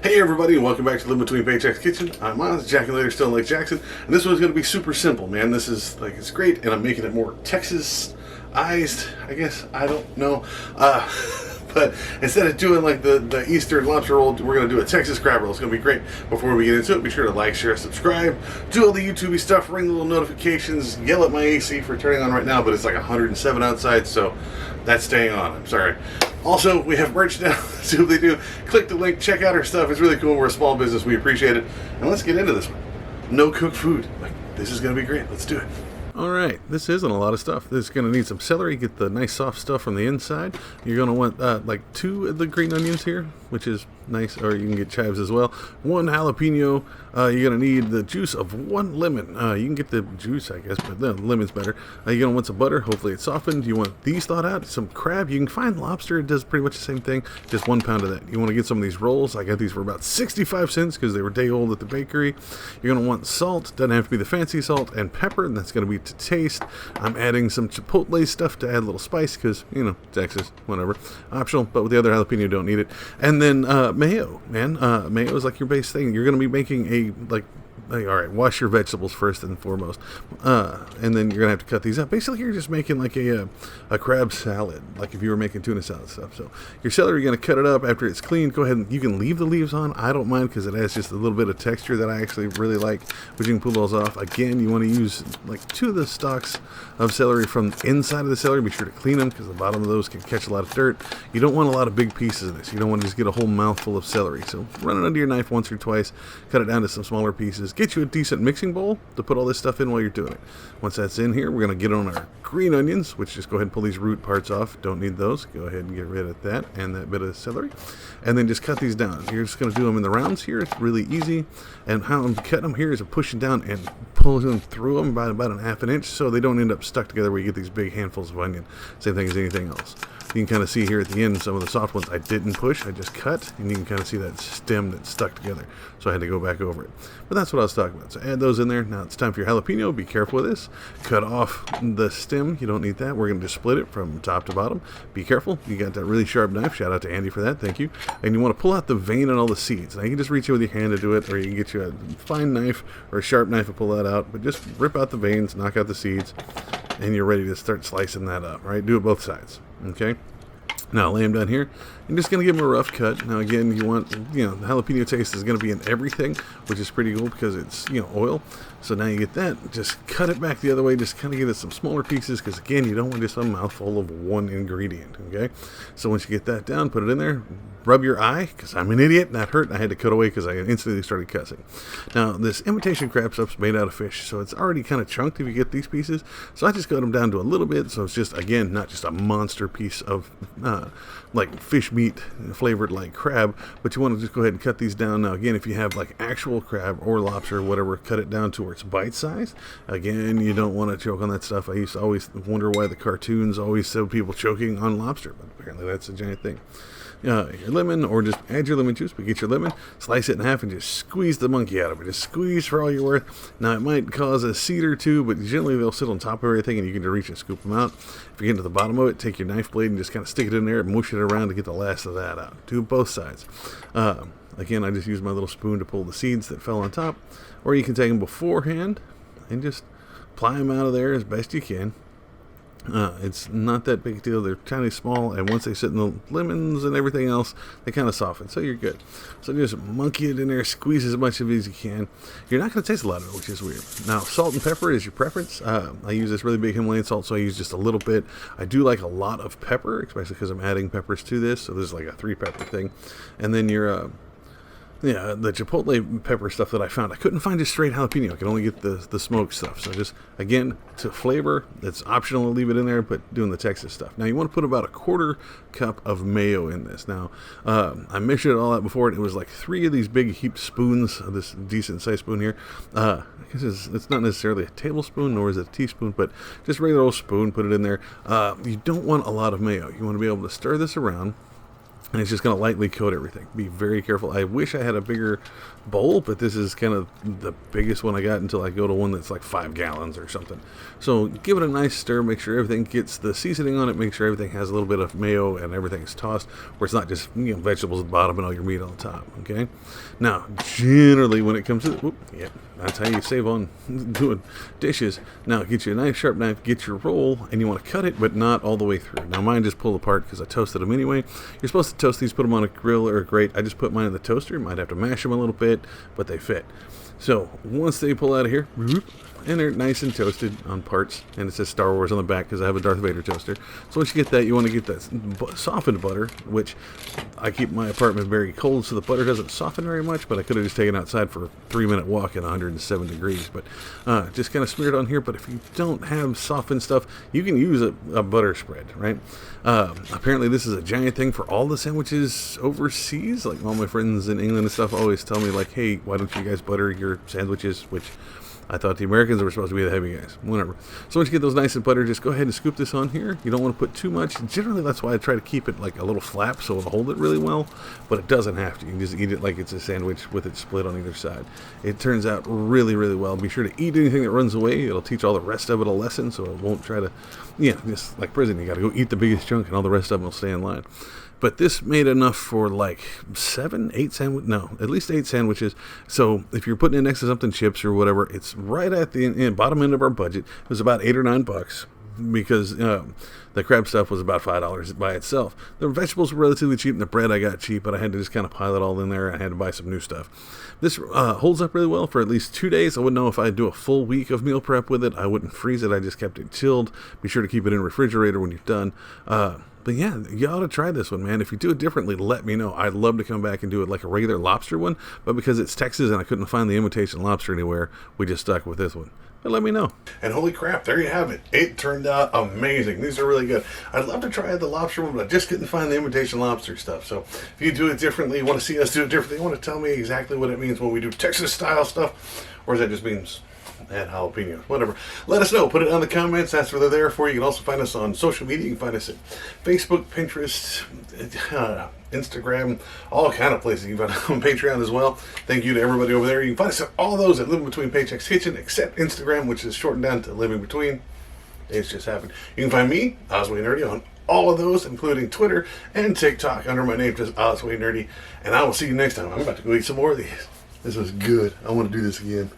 Hey everybody, and welcome back to Live Between Paychecks Kitchen. I'm Miles, Jack and Later, still in Lake Jackson, and this one's going to be super simple, man. This is, it's great, and I'm making it more Texas-ized, I guess. I don't know. But instead of doing like the Eastern lobster roll, we're going to do a Texas crab roll. It's going to be great. Before we get into it, be sure to like, share, subscribe, do all the YouTube-y stuff, ring the little notifications, yell at my AC for turning on right now, but it's like 107 outside, so that's staying on. I'm sorry. Also, we have merch now. See what they do. Click the link, check out our stuff. It's really cool. We're a small business. We appreciate it. And let's get into this one. No cooked food. This is going to be great. Let's do it. Alright, this isn't a lot of stuff. This is going to need some celery, get the nice soft stuff from the inside. You're going to want like 2 of the green onions here, which is nice, or you can get chives as well. 1 jalapeno. You're going to need the juice of 1 lemon. You can get the juice, I guess, but the lemon's better. You're going to want some butter. Hopefully it's softened. You want these thawed out. Some crab. You can find lobster. It does pretty much the same thing. Just 1 pound of that. You want to get some of these rolls. I got these for about 65 cents because they were day old at the bakery. You're going to want salt. Doesn't have to be the fancy salt. And pepper, and that's going to be to taste. I'm adding some chipotle stuff to add a little spice because, you know, Texas, whatever. Optional, but with the other jalapeno, you don't need it. And then mayo, man. Mayo is like your base thing. You're going to be making all right, wash your vegetables first and foremost, and then you're gonna have to cut these up. Basically, you're just making like a crab salad, like if you were making tuna salad stuff. So your celery, you're gonna cut it up after it's cleaned. Go ahead and you can leave the leaves on. I don't mind because it adds just a little bit of texture that I actually really like. But you can pull those off. Again, you want to use like 2 of the stalks of celery from the inside of the celery. Be sure to clean them because the bottom of those can catch a lot of dirt. You don't want a lot of big pieces of this. You don't want to just get a whole mouthful of celery. So run it under your knife once or twice. Cut it down to some smaller pieces. Get you a decent mixing bowl to put all this stuff in while you're doing it. Once that's in here, we're going to get on our green onions, which just go ahead and pull these root parts off. Don't need those. Go ahead and get rid of that and that bit of celery. And then just cut these down. You're just going to do them in the rounds here. It's really easy. And how I'm cutting them here is I'm pushing down and pulling them through them by about 1/2 inch so they don't end up stuck together where you get these big handfuls of onion. Same thing as anything else. You can kind of see here at the end some of the soft ones I didn't push, I just cut, and you can kind of see that stem that's stuck together. So I had to go back over it. But that's what I was talking about. So add those in there. Now it's time for your jalapeno. Be careful with this. Cut off the stem. You don't need that. We're going to just split it from top to bottom. Be careful. You got that really sharp knife. Shout out to Andy for that. Thank you. And you want to pull out the vein and all the seeds. Now you can just reach in with your hand to do it, or you can get you a fine knife or a sharp knife and pull that out. But just rip out the veins, knock out the seeds, and you're ready to start slicing that up, right? Do it both sides, okay? Now lay them down here. I'm just going to give them a rough cut. Now again, you want, the jalapeno taste is going to be in everything, which is pretty cool because it's, oil. So now you get that. Just cut it back the other way. Just kind of get it some smaller pieces because again, you don't want just a mouthful of one ingredient, okay? So once you get that down, put it in there. Rub your eye because I'm an idiot and that hurt. And I had to cut away because I instantly started cussing. Now this imitation crab stuff's made out of fish, so it's already kind of chunked if you get these pieces. So I just cut them down to a little bit, so it's just, again, not just a monster piece of like fish meat flavored like crab, but you want to just go ahead and cut these down. Now again, if you have like actual crab or lobster or whatever, cut it down to where it's bite size. Again, you don't want to choke on that stuff. I used to always wonder why the cartoons always showed people choking on lobster, but apparently that's a giant thing. Your lemon, or just add your lemon juice, but get your lemon, slice it in half, and just squeeze the monkey out of it. Just squeeze for all you're worth. Now, it might cause a seed or two, but generally they'll sit on top of everything, and you can just reach and scoop them out. If you get to the bottom of it, take your knife blade and just kind of stick it in there and mush it around to get the last of that out. Do both sides. Again, I just use my little spoon to pull the seeds that fell on top, or you can take them beforehand and just ply them out of there as best you can. It's not that big a deal. They're tiny small, and once they sit in the lemons and everything else, they kind of soften, so you're good. So just monkey it in there, squeeze as much of it as you can. You're not going to taste a lot of it, which is weird. Now, salt and pepper is your preference. I use this really big Himalayan salt, so I use just a little bit. I do like a lot of pepper, especially because I'm adding peppers to this, so this is like a 3 pepper thing. And then your the chipotle pepper stuff that I found, I couldn't find just straight jalapeno. I could only get the smoked stuff. So just, again, to flavor, it's optional to leave it in there, but doing the Texas stuff. Now, you want to put about a 1/4 cup of mayo in this. Now, I measured it all out before, and it was like 3 of these big heaped spoons of this decent-sized spoon here. I guess it's not necessarily a tablespoon, nor is it a teaspoon, but just regular old spoon, put it in there. You don't want a lot of mayo. You want to be able to stir this around. and it's just going to lightly coat everything. Be very careful. I wish I had a bigger bowl, but this is kind of the biggest one I got until I go to one that's like 5 gallons or something. So give it a nice stir. Make sure everything gets the seasoning on it. Make sure everything has a little bit of mayo and everything's tossed, where it's not just vegetables at the bottom and all your meat on the top. Okay. Now, generally, when it comes to that's how you save on doing dishes. Now, get you a nice sharp knife, get your roll, and you want to cut it, but not all the way through. Now, mine just pulled apart because I toasted them anyway. You're supposed to toast these, put them on a grill or a grate. I just put mine in the toaster. Might have to mash them a little bit, but they fit. So once they pull out of here, and they're nice and toasted on parts, and it says Star Wars on the back because I have a Darth Vader toaster. So once you get that, you want to get that softened butter, which I keep my apartment very cold, so the butter doesn't soften very much, but I could have just taken outside for a 3-minute walk at 107 degrees. But just kind of smear it on here. But if you don't have softened stuff, you can use a butter spread, right? Apparently this is a giant thing for all the sandwiches overseas. Like all my friends in England and stuff always tell me, like, hey, why don't you guys butter your sandwiches? Which I thought the Americans were supposed to be the heavy guys. Whatever. So once you get those nice and buttered, just go ahead and scoop this on here. You don't want to put too much. Generally, that's why I try to keep it like a little flap so it'll hold it really well. But it doesn't have to. You can just eat it like it's a sandwich with it split on either side. It turns out really, really well. Be sure to eat anything that runs away. It'll teach all the rest of it a lesson, so it won't try to, just like prison. You got to go eat the biggest chunk, and all the rest of them will stay in line. But this made enough for like 8 sandwiches. No, at least 8 sandwiches. So if you're putting it next to something, chips or whatever, it's right at the bottom end of our budget. It was about $8 or $9 because the crab stuff was about $5 by itself. The vegetables were relatively cheap, and the bread I got cheap, but I had to just kind of pile it all in there. I had to buy some new stuff. This holds up really well for at least 2 days. I wouldn't know if I'd do a full week of meal prep with it. I wouldn't freeze it. I just kept it chilled. Be sure to keep it in the refrigerator when you're done. But yeah, you ought to try this one, man. If you do it differently, let me know. I'd love to come back and do it like a regular lobster one, but because it's Texas and I couldn't find the imitation lobster anywhere, we just stuck with this one. But let me know. And holy crap, there you have it. It turned out amazing. These are really good. I'd love to try the lobster one, but I just couldn't find the imitation lobster stuff. So if you do it differently, you want to see us do it differently, you want to tell me exactly what it means when we do Texas-style stuff, or does that just means add jalapenos, whatever. Let us know. Put it in the comments. That's where they're there for. You can also find us on social media. You can find us at Facebook, Pinterest, Instagram, all kind of places. You can find us on Patreon as well. Thank you to everybody over there. You can find us at all those at Living Between Paychecks Kitchen, except Instagram, which is shortened down to Living Between. It's just happened. You can find me, Osway Nerdy, on all of those, including Twitter and TikTok, under my name, just Osway Nerdy. And I will see you next time. I'm about to go eat some more of these. This was good. I want to do this again.